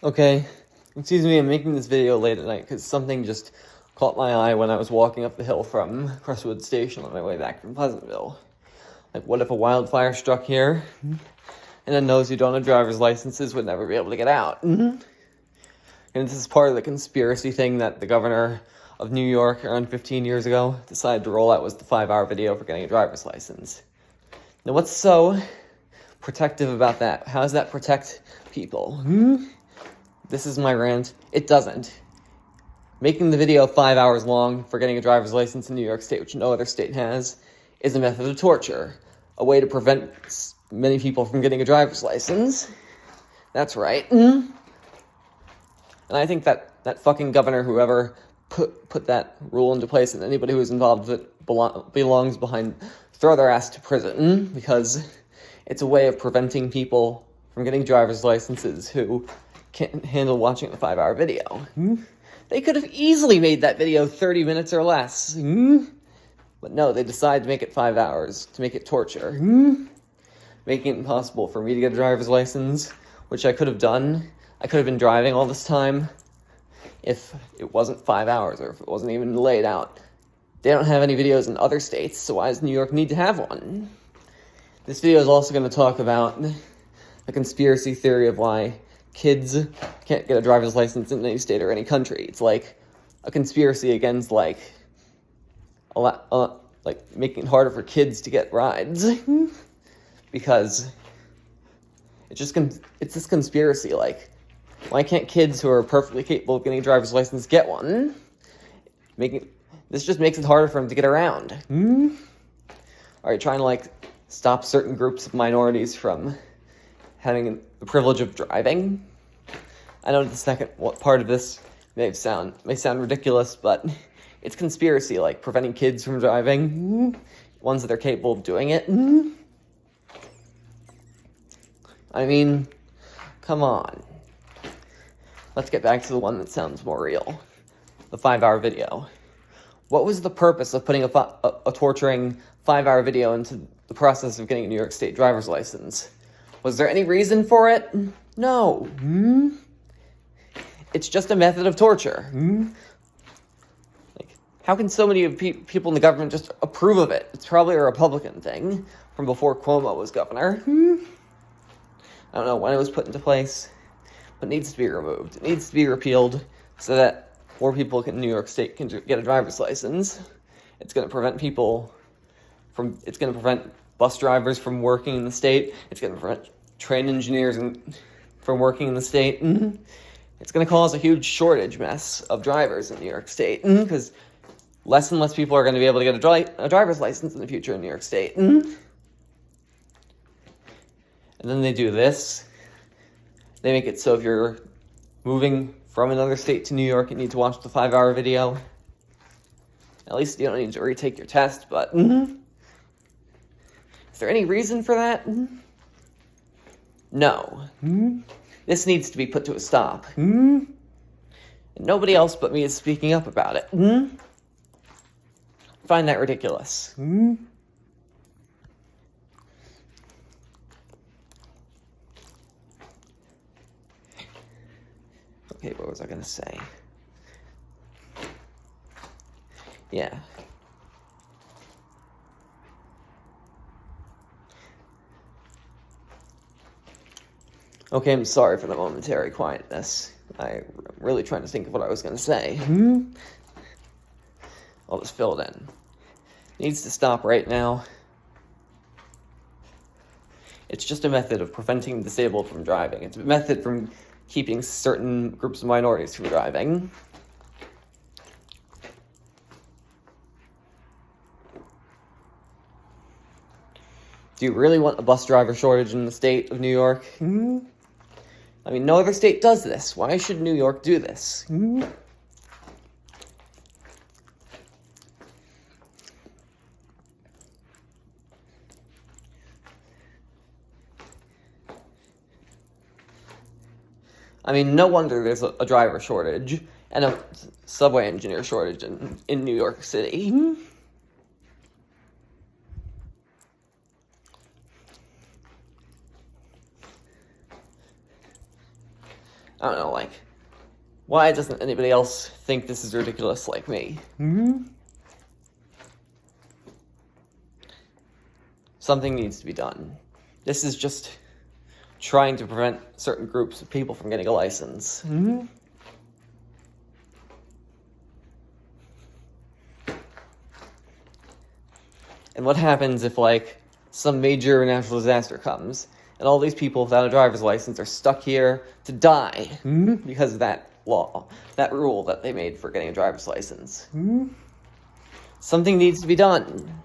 Okay, excuse me, I'm making this video late at night because something just caught my eye when I was walking up the hill from Crestwood Station on my way back from Pleasantville. Like, what if a wildfire struck here, and then those who don't have driver's licenses would never be able to get out? And this is part of the conspiracy thing that the governor of New York around 15 years ago decided to roll out was the 5-hour video for getting a driver's license. Now, what's so protective about that? How does that protect people? This is my rant. It doesn't. Making the video 5 hours long for getting a driver's license in New York State, which no other state has, is a method of torture. A way to prevent many people from getting a driver's license. That's right. And I think that fucking governor, whoever put that rule into place, and anybody who is involved with it belongs behind, throw their ass to prison, because it's a way of preventing people from getting driver's licenses who can't handle watching a 5-hour video. They could have easily made that video 30 minutes or less. But no, they decided to make it 5 hours, to make it torture. Making it impossible for me to get a driver's license, which I could have done. I could have been driving all this time if it wasn't 5 hours, or if it wasn't even laid out. They don't have any videos in other states, so why does New York need to have one? This video is also going to talk about a conspiracy theory of why kids can't get a driver's license in any state or any country. It's like a conspiracy against like making it harder for kids to get rides, because it's this conspiracy. Like, why can't kids who are perfectly capable of getting a driver's license get one? This just makes it harder for them to get around. Are you trying to like stop certain groups of minorities from having the privilege of driving? I know the second part of this may sound ridiculous, but it's conspiracy, like preventing kids from driving, ones that are capable of doing it. I mean, come on. Let's get back to the one that sounds more real. The 5-hour video. What was the purpose of putting a torturing 5-hour video into the process of getting a New York State driver's license? Was there any reason for it? No. It's just a method of torture. Like, how can so many people in the government just approve of it? It's probably a Republican thing from before Cuomo was governor. I don't know when it was put into place, but it needs to be removed. It needs to be repealed so that more people in New York State can get a driver's license. It's going to prevent it's going to prevent bus drivers from working in the state. It's going to prevent train engineers from working in the state. It's going to cause a huge shortage mess of drivers in New York State, because less and less people are going to be able to get a driver's license in the future in New York State. And then they do this. They make it so if you're moving from another state to New York, you need to watch the 5-hour video. At least you don't need to retake your test, but is there any reason for that? No. This needs to be put to a stop. And nobody else but me is speaking up about it. Find that ridiculous. Okay, what was I going to say? Yeah. Okay, I'm sorry for the momentary quietness. I'm really trying to think of what I was going to say. I'll just fill it in. It needs to stop right now. It's just a method of preventing disabled from driving. It's a method from keeping certain groups of minorities from driving. Do you really want a bus driver shortage in the state of New York? I mean, no other state does this. Why should New York do this? I mean, no wonder there's a driver shortage and a subway engineer shortage in New York City. I don't know, like, why doesn't anybody else think this is ridiculous like me? Something needs to be done. This is just trying to prevent certain groups of people from getting a license. And what happens if, like, some major natural disaster comes, and all these people without a driver's license are stuck here to die because of that law, that rule that they made for getting a driver's license? Something needs to be done.